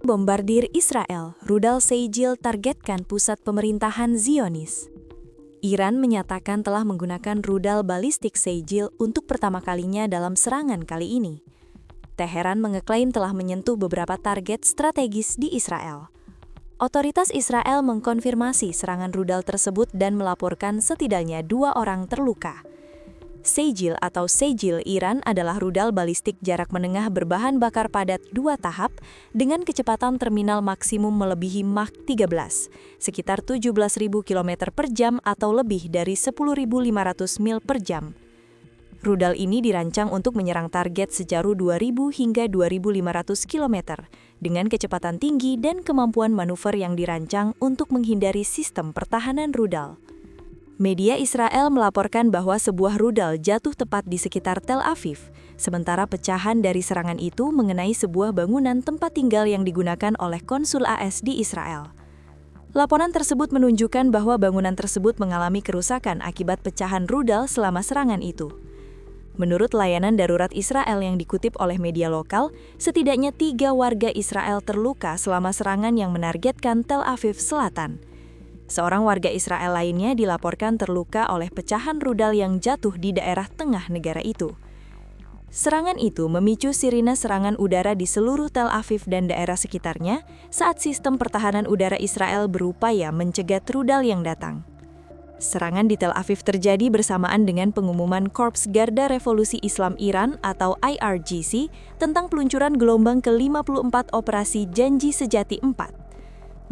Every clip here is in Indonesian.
Bombardir Israel, rudal Seijil targetkan pusat pemerintahan Zionis. Iran menyatakan telah menggunakan rudal balistik Seijil untuk pertama kalinya dalam serangan kali ini. Teheran mengeklaim telah menyentuh beberapa target strategis di Israel. Otoritas Israel mengkonfirmasi serangan rudal tersebut dan melaporkan setidaknya 2 orang terluka. Seijil atau Seijil Iran adalah rudal balistik jarak menengah berbahan bakar padat 2 tahap dengan kecepatan terminal maksimum melebihi Mach 13, sekitar 17.000 km per jam atau lebih dari 10.500 mil per jam. Rudal ini dirancang untuk menyerang target sejauh 2.000 hingga 2.500 km dengan kecepatan tinggi dan kemampuan manuver yang dirancang untuk menghindari sistem pertahanan rudal. Media Israel melaporkan bahwa sebuah rudal jatuh tepat di sekitar Tel Aviv, sementara pecahan dari serangan itu mengenai sebuah bangunan tempat tinggal yang digunakan oleh konsul AS di Israel. Laporan tersebut menunjukkan bahwa bangunan tersebut mengalami kerusakan akibat pecahan rudal selama serangan itu. Menurut layanan darurat Israel yang dikutip oleh media lokal, setidaknya 3 warga Israel terluka selama serangan yang menargetkan Tel Aviv Selatan. Seorang warga Israel lainnya dilaporkan terluka oleh pecahan rudal yang jatuh di daerah tengah negara itu. Serangan itu memicu sirine serangan udara di seluruh Tel Aviv dan daerah sekitarnya saat sistem pertahanan udara Israel berupaya mencegat rudal yang datang. Serangan di Tel Aviv terjadi bersamaan dengan pengumuman Korps Garda Revolusi Islam Iran atau IRGC tentang peluncuran gelombang ke-54 operasi Janji Sejati 4.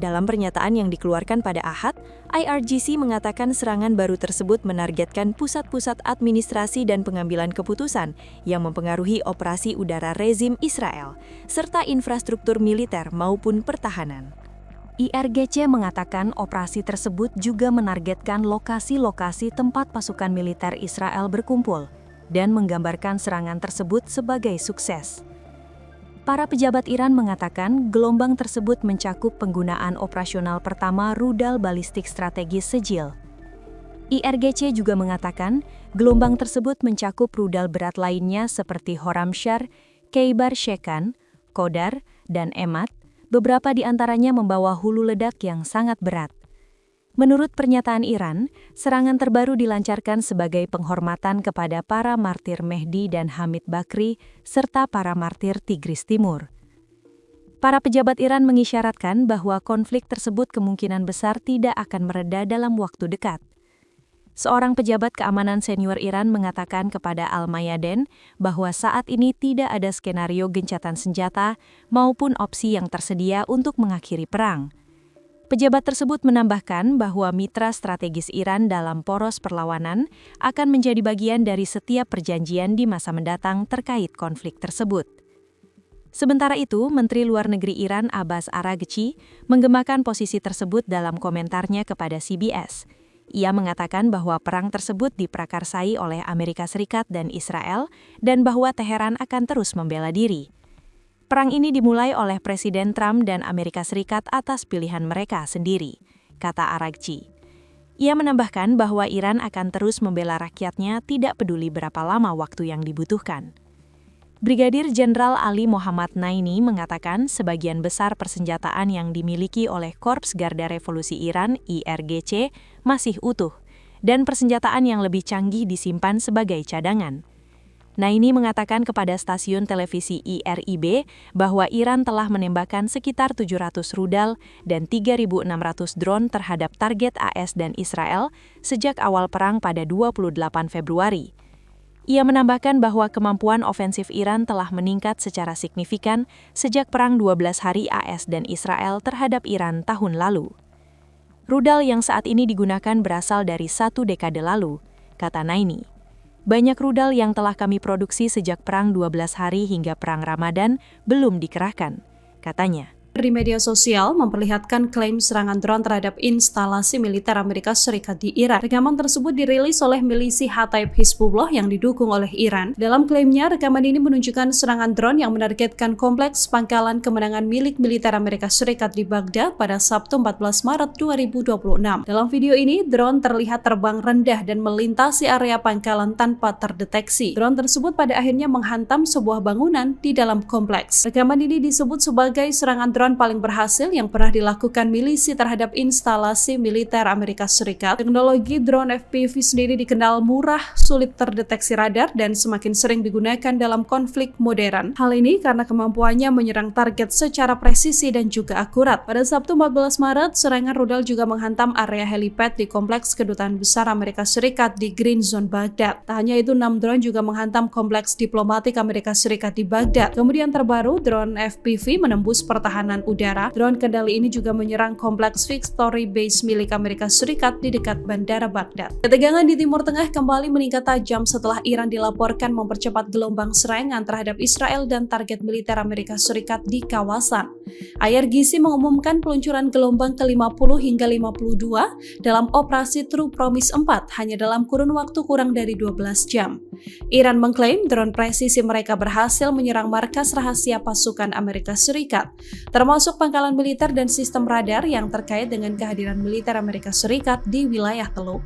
Dalam pernyataan yang dikeluarkan pada Ahad, IRGC mengatakan serangan baru tersebut menargetkan pusat-pusat administrasi dan pengambilan keputusan yang mempengaruhi operasi udara rezim Israel, serta infrastruktur militer maupun pertahanan. IRGC mengatakan operasi tersebut juga menargetkan lokasi-lokasi tempat pasukan militer Israel berkumpul dan menggambarkan serangan tersebut sebagai sukses. Para pejabat Iran mengatakan gelombang tersebut mencakup penggunaan operasional pertama rudal balistik strategis Seijil. IRGC juga mengatakan gelombang tersebut mencakup rudal berat lainnya seperti Horamshar, Kheibar Shekan, Qodar, dan Emat, beberapa di antaranya membawa hulu ledak yang sangat berat. Menurut pernyataan Iran, serangan terbaru dilancarkan sebagai penghormatan kepada para martir Mehdi dan Hamid Bakri, serta para martir Tigris Timur. Para pejabat Iran mengisyaratkan bahwa konflik tersebut kemungkinan besar tidak akan mereda dalam waktu dekat. Seorang pejabat keamanan senior Iran mengatakan kepada Al-Mayadin bahwa saat ini tidak ada skenario gencatan senjata maupun opsi yang tersedia untuk mengakhiri perang. Pejabat tersebut menambahkan bahwa mitra strategis Iran dalam poros perlawanan akan menjadi bagian dari setiap perjanjian di masa mendatang terkait konflik tersebut. Sementara itu, Menteri Luar Negeri Iran Abbas Araghchi menggemakan posisi tersebut dalam komentarnya kepada CBS. Ia mengatakan bahwa perang tersebut diprakarsai oleh Amerika Serikat dan Israel dan bahwa Teheran akan terus membela diri. Perang ini dimulai oleh Presiden Trump dan Amerika Serikat atas pilihan mereka sendiri, kata Araghchi. Ia menambahkan bahwa Iran akan terus membela rakyatnya tidak peduli berapa lama waktu yang dibutuhkan. Brigadir Jenderal Ali Mohammad Naini mengatakan sebagian besar persenjataan yang dimiliki oleh Korps Garda Revolusi Iran (IRGC) masih utuh, dan persenjataan yang lebih canggih disimpan sebagai cadangan. Naini mengatakan kepada stasiun televisi IRIB bahwa Iran telah menembakkan sekitar 700 rudal dan 3.600 drone terhadap target AS dan Israel sejak awal perang pada 28 Februari. Ia menambahkan bahwa kemampuan ofensif Iran telah meningkat secara signifikan sejak perang 12 hari AS dan Israel terhadap Iran tahun lalu. Rudal yang saat ini digunakan berasal dari 1 dekade lalu, kata Naini. Banyak rudal yang telah kami produksi sejak perang 12 hari hingga perang Ramadan belum dikerahkan, katanya. Di media sosial memperlihatkan klaim serangan drone terhadap instalasi militer Amerika Serikat di Iran. Rekaman tersebut dirilis oleh milisi Hataib Hizbullah yang didukung oleh Iran. Dalam klaimnya, rekaman ini menunjukkan serangan drone yang menargetkan kompleks pangkalan kemenangan milik militer Amerika Serikat di Baghdad pada Sabtu 14 Maret 2026. Dalam video ini, drone terlihat terbang rendah dan melintasi area pangkalan tanpa terdeteksi. Drone tersebut pada akhirnya menghantam sebuah bangunan di dalam kompleks. Rekaman ini disebut sebagai serangan drone drone paling berhasil yang pernah dilakukan milisi terhadap instalasi militer Amerika Serikat. Teknologi drone FPV sendiri dikenal murah, sulit terdeteksi radar, dan semakin sering digunakan dalam konflik modern. Hal ini karena kemampuannya menyerang target secara presisi dan juga akurat. Pada Sabtu 14 Maret, serangan rudal juga menghantam area helipad di kompleks Kedutaan Besar Amerika Serikat di Green Zone, Baghdad. Tak hanya itu, 6 drone juga menghantam kompleks diplomatik Amerika Serikat di Baghdad. Kemudian terbaru, drone FPV menembus pertahanan udara. Drone kendali ini juga menyerang kompleks Victory Base milik Amerika Serikat di dekat Bandara Baghdad. Ketegangan di Timur Tengah kembali meningkat tajam setelah Iran dilaporkan mempercepat gelombang serangan terhadap Israel dan target militer Amerika Serikat di kawasan. IRGC mengumumkan peluncuran gelombang ke-50 hingga 52 dalam operasi True Promise 4 hanya dalam kurun waktu kurang dari 12 jam. Iran mengklaim drone presisi mereka berhasil menyerang markas rahasia pasukan Amerika Serikat, termasuk pangkalan militer dan sistem radar yang terkait dengan kehadiran militer Amerika Serikat di wilayah Teluk.